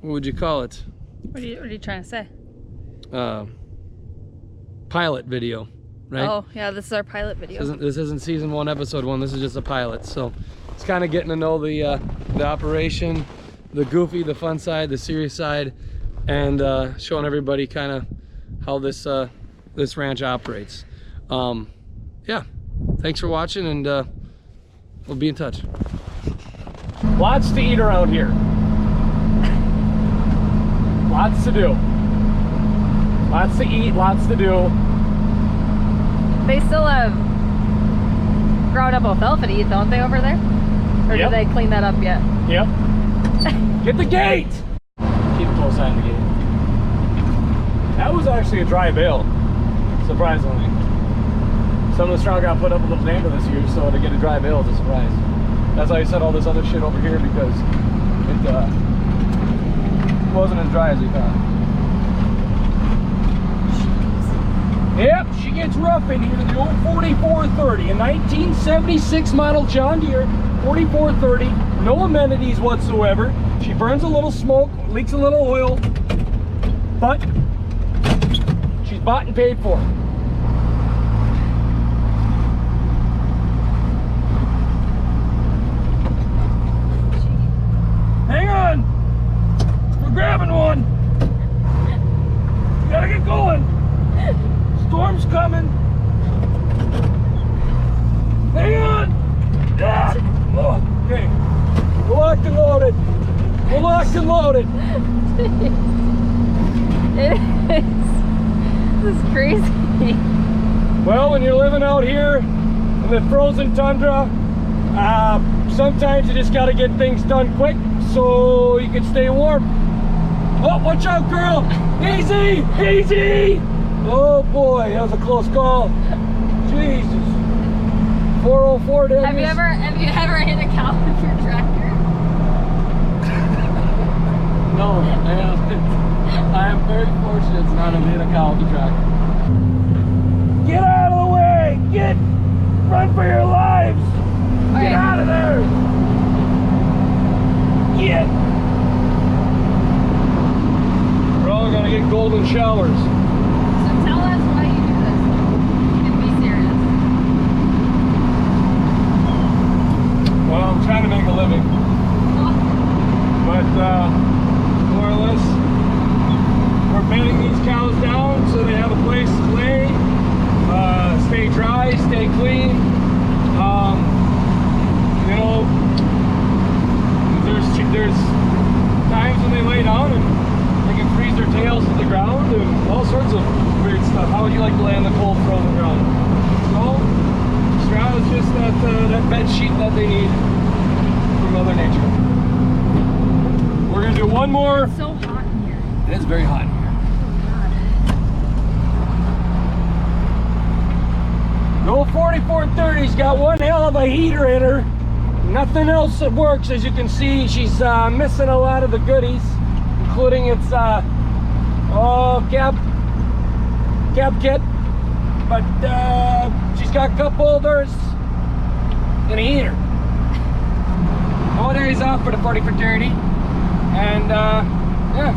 what would you call it? What are you trying to say? Pilot video, right? Oh, yeah, this is our pilot video. This isn't season 1, episode 1. This is just a pilot. So it's kind of getting to know the operation, the goofy, the fun side, the serious side, and showing everybody kind of how this this ranch operates. Yeah, thanks for watching, and we'll be in touch. Lots to eat around here. Lots to do. Lots to eat, lots to do. They still have ground up alfalfa to eat, don't they, over there? Or Yep. did they clean that up yet? Yep. Get the gate! Keep a close eye on the gate. That was actually a dry bale, surprisingly. Some of the straw got put up a little damper this year, so to get a dry bale is a surprise. That's why I said all this other shit over here, because it wasn't as dry as we thought. Yep, she gets rough in here. The old 4430, a 1976 model John Deere 4430, no amenities whatsoever. She burns a little smoke, leaks a little oil, but she's bought and paid for. Hang on, we're grabbing one. We gotta get going. Storm's coming. Hang on. Ah. Oh, okay. We're locked and loaded. We're locked and loaded. It is. This is crazy. Well, when you're living out here in the frozen tundra, sometimes you just gotta get things done quick so you can stay warm. Oh, watch out, girl. Easy, easy. Oh boy, that was a close call. Jesus. 404 Dennis. Have you ever hit a cow with your tractor? No, I haven't. I am very fortunate to not have hit a cow with a tractor. Get out of the way! Run for your lives! Get out of there! Get! We're all gonna get golden showers. Tell us why you do this. You can be serious. Well, I'm trying to make a living. But, more or less, we're bedding these cows down so they have a place to lay, stay dry, stay clean. You know, there's times when they lay down and they can freeze their tails to the ground and all sorts of weird stuff. How would you like to lay on the cold, frozen ground? So, straw is just that bed sheet that they need from Mother Nature. We're gonna do one more. It's so hot in here. It is very hot in here. The old 4430's got one hell of a heater in her. Nothing else that works, as you can see. She's missing a lot of the goodies, including its cab kit, but she's got cup holders and a heater. Holidays off for the 40 for 30, and yeah,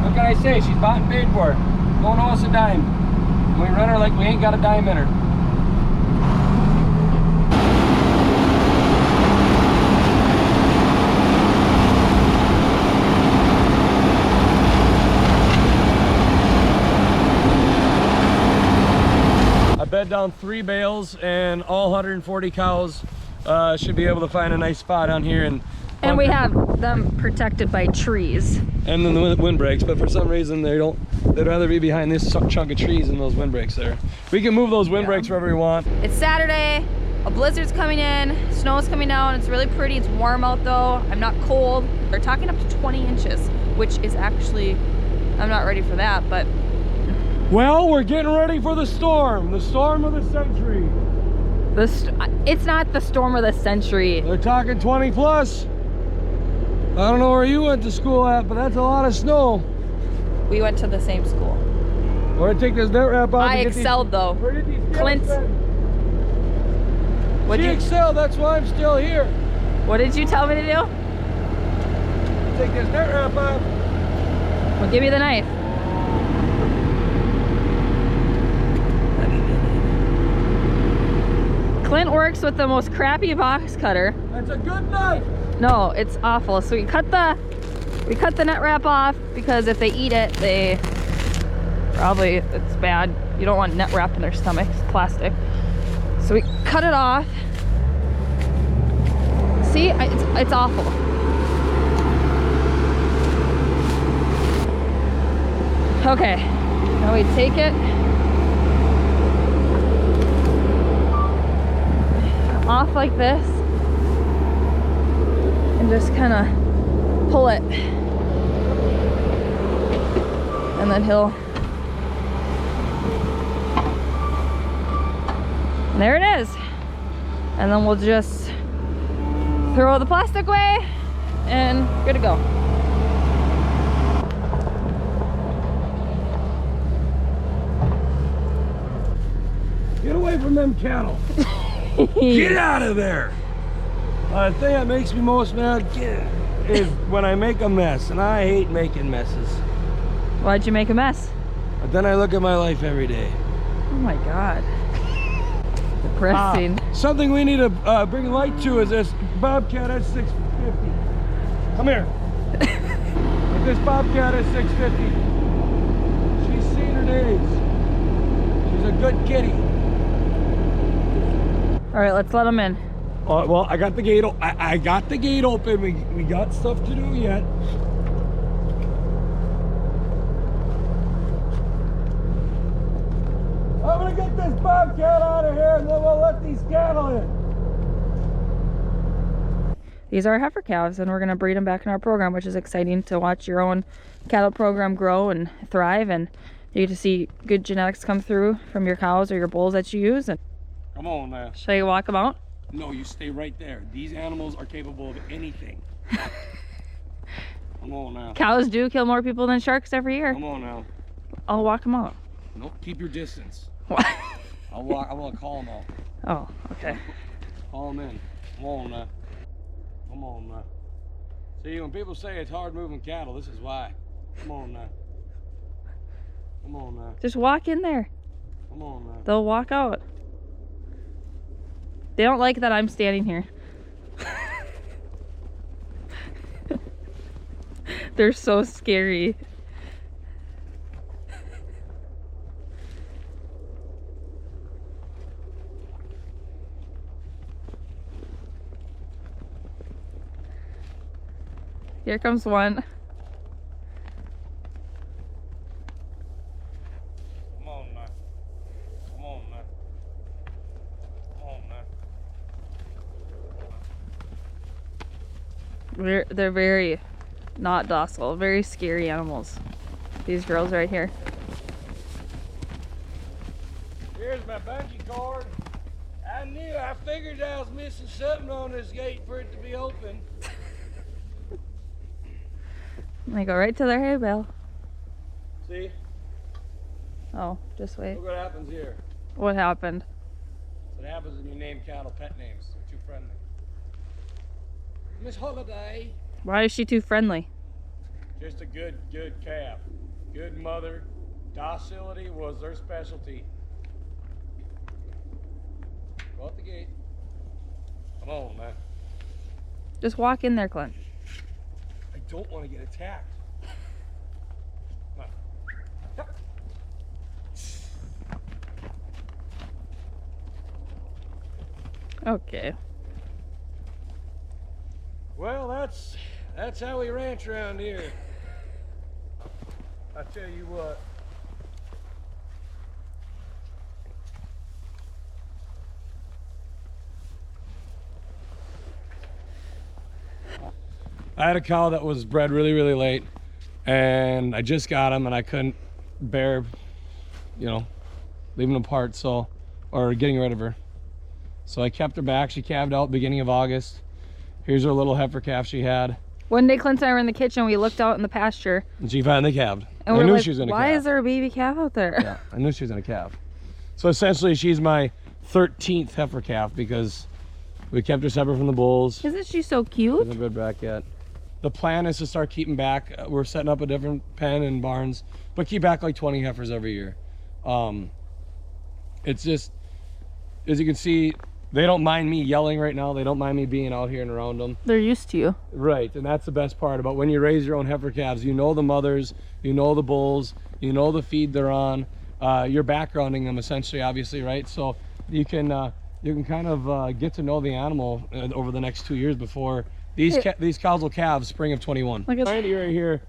what can I say? She's bought and paid for. Don't owe us a dime. We run her like we ain't got a dime in her. Bed down 3 bales, and all 140 cows should be able to find a nice spot on here. And we have them protected by trees. And then the windbreaks, but for some reason they'd rather be behind this chunk of trees than those windbreaks there. We can move those windbreaks wherever we want. It's Saturday, a blizzard's coming in, snow's coming down, it's really pretty, it's warm out though, I'm not cold. They're talking up to 20 inches, which is actually, I'm not ready for that, but well, we're getting ready for the storm of the century. It's not the storm of the century. They're talking 20 plus. I don't know where you went to school at, but that's a lot of snow. We went to the same school. We're gonna take this net wrap out. I excelled though. Clint. She excelled, that's why I'm still here. What did you tell me to do? Take this net wrap off. Give me the knife. Clint works with the most crappy box cutter. That's a good knife. No, it's awful. So we cut the net wrap off because if they eat it, it's bad. You don't want net wrap in their stomach. It's plastic. So we cut it off. See, it's awful. Okay, now we take it off like this and just kind of pull it, and then there it is. And then we'll just throw the plastic away and good to go. Get away from them cattle. Get out of there. The thing that makes me most mad is when I make a mess, and I hate making messes. Why'd you make a mess? But then I look at my life every day. Oh my God. Depressing. Something we need to bring light to is this Bobcat at 650. Come here. If this Bobcat at 650, she's seen her days. She's a good kitty. All right, let's let them in. Well, I got the gate. I got the gate open. We got stuff to do yet. I'm gonna get this Bobcat out of here, and then we'll let these cattle in. These are heifer calves, and we're gonna breed them back in our program, which is exciting to watch your own cattle program grow and thrive, and you get to see good genetics come through from your cows or your bulls that you use. And Come on now. should I walk them out? No, you stay right there. These animals are capable of anything. Come on now. Cows do kill more people than sharks every year. Come on now. I'll walk them out. No, keep your distance. What? I want to call them out. Oh, okay. Call them in. Come on now. Come on now. See, when people say it's hard moving cattle, this is why. Come on now. Come on now. Just walk in there. Come on now. They'll walk out. They don't like that I'm standing here. They're so scary. Here comes one. Come on now. Come on now. Come on now. They're very not docile, very scary animals. These girls right here. Here's my bungee cord. I figured I was missing something on this gate for it to be open. They go right to their hay bale. See? Oh, just wait. Look what happens here. What happened? What happens when you name cattle pet names. They're too friendly. Miss Holiday. Why is she too friendly? Just a good calf. Good mother. Docility was their specialty. Go out the gate. Come on, man. Just walk in there, Clint. I don't want to get attacked. Come on. Yep. Okay. Well, that's how we ranch around here. I tell you what. I had a cow that was bred really, really late, and I just got him, and I couldn't bear, leaving them apart, or getting rid of her. So I kept her back. She calved out beginning of August. Here's her little heifer calf she had. One day Clint and I were in the kitchen, we looked out in the pasture. And she finally calved. And I knew like, she was gonna why calve. is there a baby calf out there? Yeah, I knew she was gonna calve. So essentially she's my 13th heifer calf because we kept her separate from the bulls. Isn't she so cute? Hasn't bred back yet. The plan is to start keeping back. We're setting up a different pen and barns, but keep back like 20 heifers every year. It's just, as you can see, they don't mind me yelling right now. They don't mind me being out here and around them. They're used to you. Right, and that's the best part about when you raise your own heifer calves. You know the mothers, you know the bulls, you know the feed they're on. You're backgrounding them essentially, obviously, right? So you can kind of get to know the animal over the next 2 years before these cows will calve spring of 21. Look at Randy right here.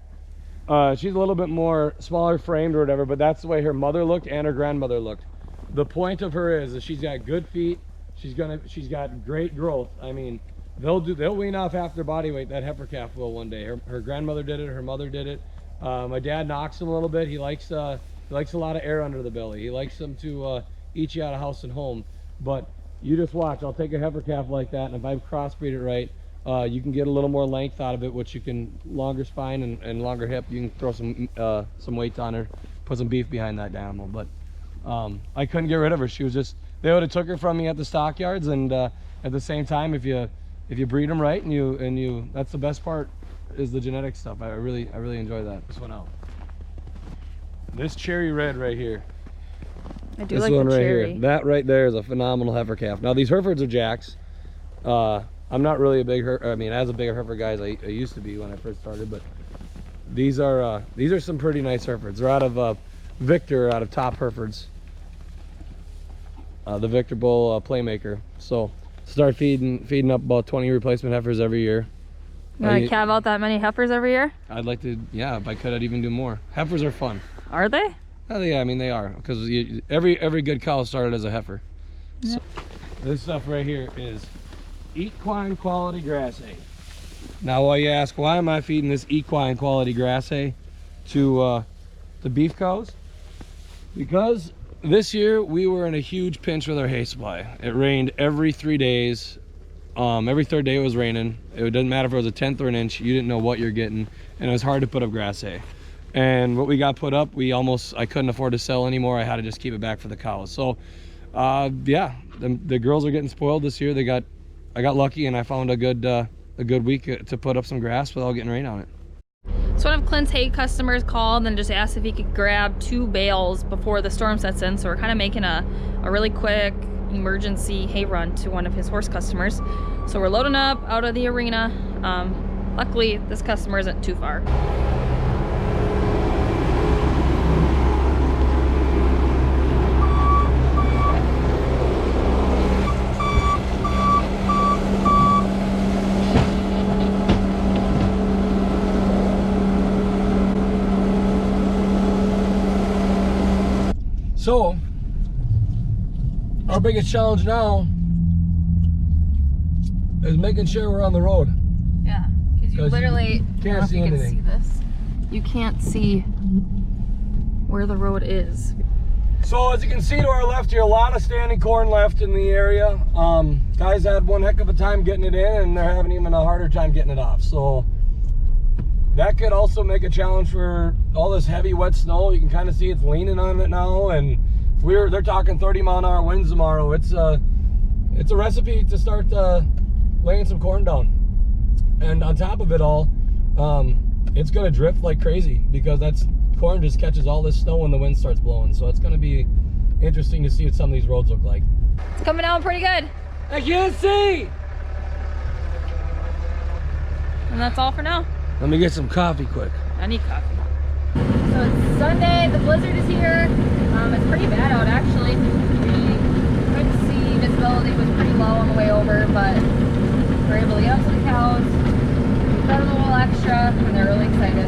She's a little bit more smaller framed or whatever, but that's the way her mother looked and her grandmother looked. The point of her is that she's got good feet. She's got great growth. I mean, they'll wean off half their body weight. That heifer calf will one day. Her grandmother did it. Her mother did it. My dad knocks them a little bit. He likes a lot of air under the belly. He likes them to eat you out of house and home. But you just watch. I'll take a heifer calf like that, and if I crossbreed it right, you can get a little more length out of it, which you can longer spine and longer hip. You can throw some weight on her, put some beef behind that animal. But I couldn't get rid of her. She was just, they would have took her from me at the stockyards, and at the same time, if you breed them right and you that's the best part, is the genetic stuff. I really enjoy that. This one out. This cherry red right here. I do like the cherry. Here. That right there is a phenomenal heifer calf. Now these Herefords are jacks. I'm not really a big as a big Hereford guy as I used to be when I first started, but these are some pretty nice Herefords. They're out of Victor, out of Top Herefords. The Victor Bull Playmaker. So start feeding up about 20 replacement heifers every year. You want to calve out that many heifers every year? I'd like to, yeah, if I could, I'd even do more. Heifers are fun. Are they? Oh, yeah, I mean they are, because every good cow started as a heifer. Yep. So, this stuff right here is equine quality grass hay. Now, while you ask, why am I feeding this equine quality grass hay to beef cows? Because this year we were in a huge pinch with our hay supply. It rained every 3 days. Every third day it was raining. It didn't matter if it was a tenth or an inch. You didn't know what you're getting, and it was hard to put up grass hay. And what we got put up, I couldn't afford to sell anymore. I had to just keep it back for the cows. So yeah, the girls are getting spoiled this year. I got lucky, and I found a good week to put up some grass without getting rain on it. So one of Clint's hay customers called and just asked if he could grab 2 bales before the storm sets in. So we're kind of making a really quick emergency hay run to one of his horse customers. So we're loading up out of the arena. Luckily, this customer isn't too far. So, our biggest challenge now is making sure we're on the road. Yeah, because you literally can't see anything. See this. You can't see where the road is. So as you can see to our left here, a lot of standing corn left in the area. Guys had one heck of a time getting it in, and they're having even a harder time getting it off. So that could also make a challenge for all this heavy wet snow. You can kind of see it's leaning on it now, and they're talking 30-mile-an-hour winds tomorrow. It's a recipe to start laying some corn down. And on top of it all, it's gonna drift like crazy, because corn just catches all this snow when the wind starts blowing. So it's gonna be interesting to see what some of these roads look like. It's coming out pretty good. I can't see! And that's all for now. Let me get some coffee quick. I need coffee. So it's Sunday, the blizzard is here. It's pretty bad out actually. We couldn't see, visibility was pretty low on the way over, but we're able to get up to the cows. We fed them a little extra, and they're really excited.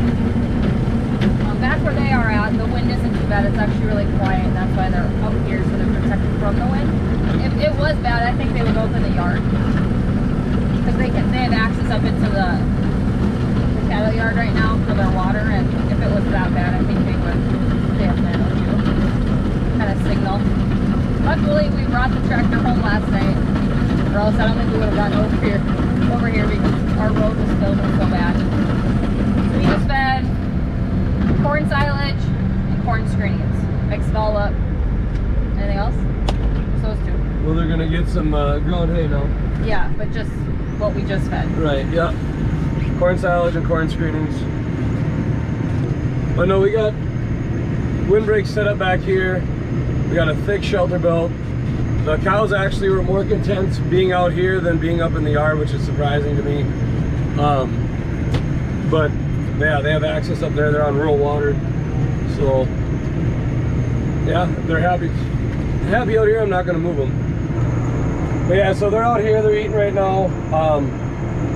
Back where they are at, the wind isn't too bad. It's actually really quiet, and that's why they're up here, so they're protected from the wind. If it was bad, I think they would open the yard, because they have access up into the cattle yard right now for their water, and if it was that bad, I think they have to kind of signal. Luckily, we brought the tractor home last night, or else I don't think we would have gotten over here because our road was filled so bad. So we just fed corn silage and corn screens. Mixed it all up. Anything else? Just those 2. Well, they're gonna get some grown hay now. Yeah, but just what we just fed. Right, yeah. corn silage and corn screenings. But no, we got windbreaks set up back here. We got a thick shelter built. The cows actually were more content being out here than being up in the yard, which is surprising to me. But yeah, they have access up there. They're on rural water. So yeah, they're happy out here. I'm not gonna move them. But yeah, so they're out here, they're eating right now.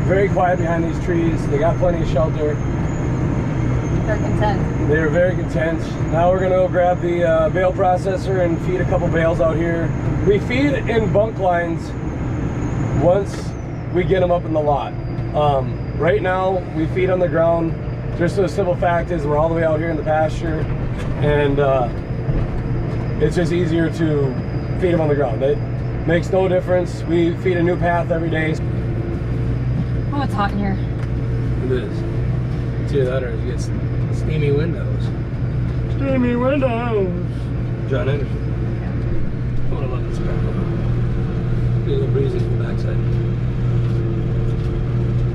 Very quiet behind these trees. They got plenty of shelter. They're content. They are very content. Now we're gonna go grab the bale processor and feed a couple bales out here. We feed in bunk lines once we get them up in the lot. Right now, we feed on the ground. Just the simple fact is we're all the way out here in the pasture, and it's just easier to feed them on the ground. It makes no difference. We feed a new path every day. Oh, it's hot in here. It is. It's either that or you get steamy windows. Steamy windows. John Anderson. Yeah. Oh, I love this guy. Get a little breezy from the backside.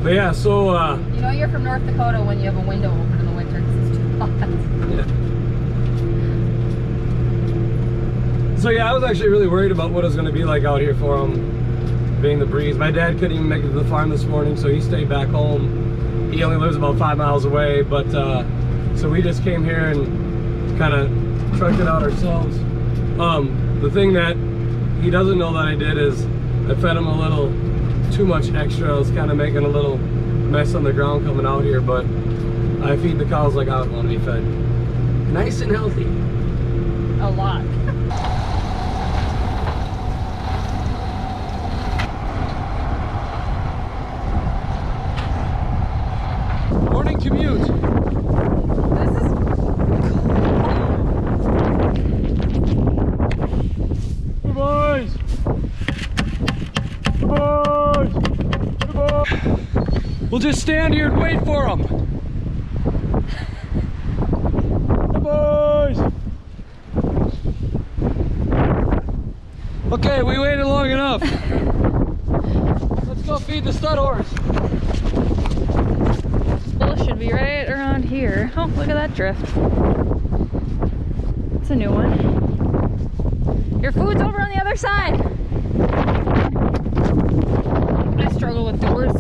But yeah, so you know you're from North Dakota when you have a window open in the winter because it's too hot. Yeah. So yeah, I was actually really worried about what it was going to be like out here for them, being the breeze. My dad couldn't even make it to the farm this morning, so he stayed back home. He only lives about 5 miles away, but so we just came here and kind of trucked it out ourselves. The thing that he doesn't know that I did is I fed him a little too much extra. I was kind of making a little mess on the ground coming out here, but I feed the cows like I would want to be fed. Nice and healthy. A lot. Morning commute. This is Hey boys. Hey boys. Hey boys. We'll just stand here and wait for them. Hey boys. Okay, we waited long enough. Let's go feed the stud horse. Should be right around here. Oh, look at that drift. It's a new one. Your food's over on the other side. I struggle with doors.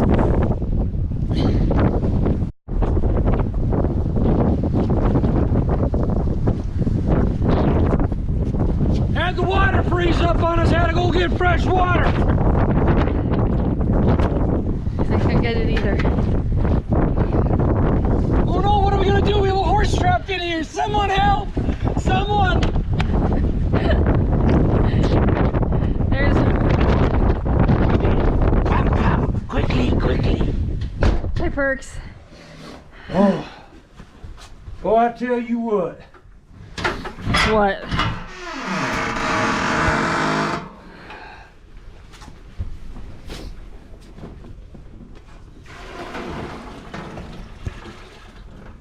Had the water freeze up on us, had to go get fresh water. I can't get it either. Oh no, what are we gonna do? We have a horse trapped in here. Someone help! Someone! There's... Quickly, quickly. Hi, Perks. Oh. Well, I tell you what. What?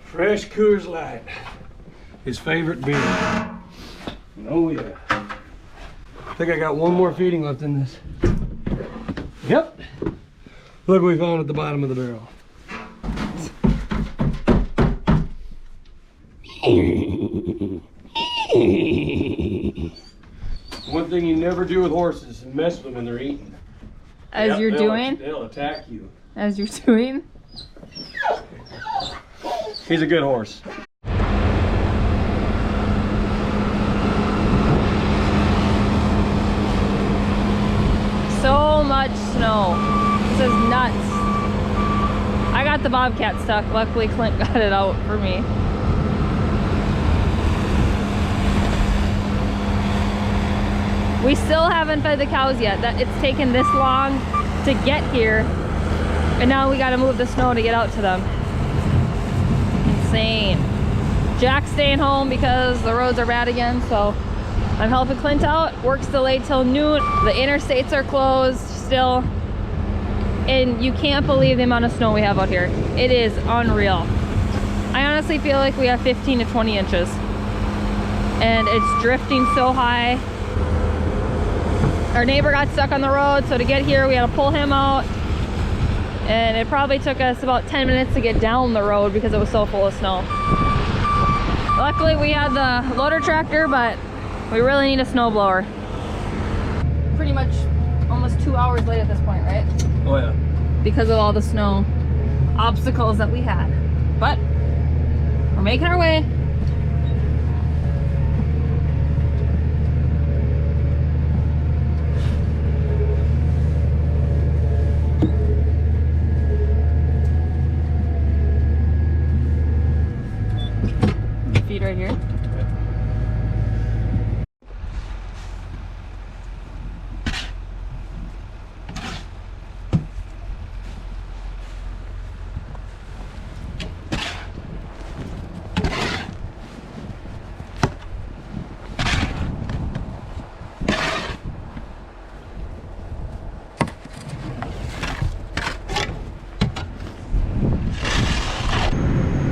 Fresh Coors Light. His favorite beer. Oh yeah. I think I got one more feeding left in this. Yep. Look what we found at the bottom of the barrel. One thing you never do with horses is mess with them when they're eating. As you're doing? They'll attack you. As you're doing? He's a good horse. So much snow. This is nuts. I got the bobcat stuck. Luckily Clint got it out for me. We still haven't fed the cows yet. It's taken this long to get here. And now we gotta move the snow to get out to them. Insane. Jack's staying home because the roads are bad again, so I'm helping Clint out. Work's delayed till noon. The interstates are closed still. And you can't believe the amount of snow we have out here. It is unreal. I honestly feel like we have 15 to 20 inches. And it's drifting so high. Our neighbor got stuck on the road, so to get here we had to pull him out. And it probably took us about 10 minutes to get down the road because it was so full of snow. Luckily we had the loader tractor, but we really need a snow blower. Pretty much almost 2 hours late at this point, right? Oh yeah. Because of all the snow obstacles that we had. But we're making our way. Feed right here.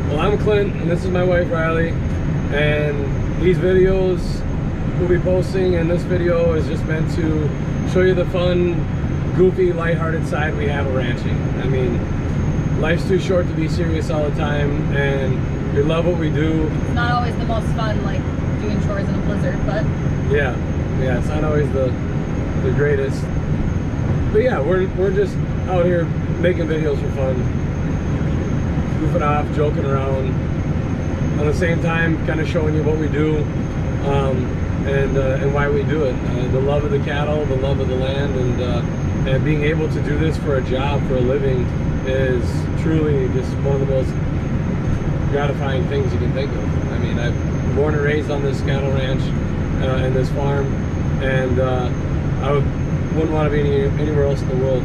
Well, I'm Clint, and this is my wife Riley, and these videos we'll be posting, and this video is just meant to show you the fun, goofy, lighthearted side we have of ranching. I mean, life's too short to be serious all the time, and we love what we do. It's not always the most fun, like doing chores in a blizzard, but yeah, it's not always the greatest. But yeah, we're just out here making videos for fun, goofing off, joking around, at the same time kind of showing you what we do, and why we do it. The love of the cattle, the love of the land, and being able to do this for a job, for a living, is truly just one of the most gratifying things you can think of. I mean, I'm born and raised on this cattle ranch and this farm, and I wouldn't want to be anywhere else in the world.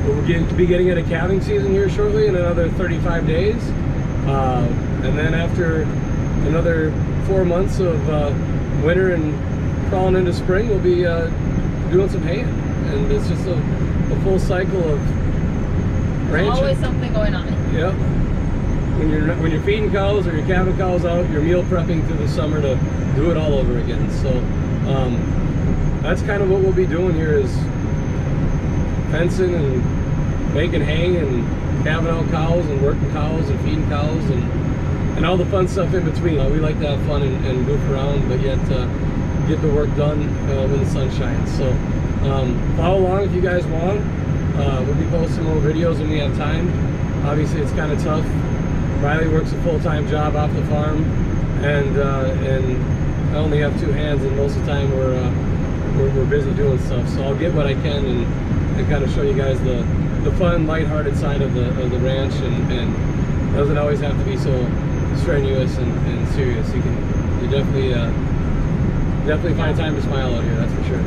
But we'll be getting into calving season here shortly in another 35 days. And then after another 4 months of winter and crawling into spring, we'll be doing some haying. And it's just a full cycle of ranching. there's always something going on. Yep. When you're feeding cows or you're calving cows out, you're meal prepping through the summer to do it all over again. So that's kind of what we'll be doing here, is fencing and making hay and calving out cows and working cows and feeding cows and all the fun stuff in between. We like to have fun and goof around, but yet get the work done when the sun shines. So follow along if you guys want. We'll be posting more videos when we have time. Obviously it's kind of tough. Riley works a full-time job off the farm, and I only have 2 hands, and most of the time we're busy doing stuff. So I'll get what I can and kind of show you guys the fun, lighthearted side of the ranch, and it doesn't always have to be so strenuous and serious. You definitely find time to smile out here, that's for sure.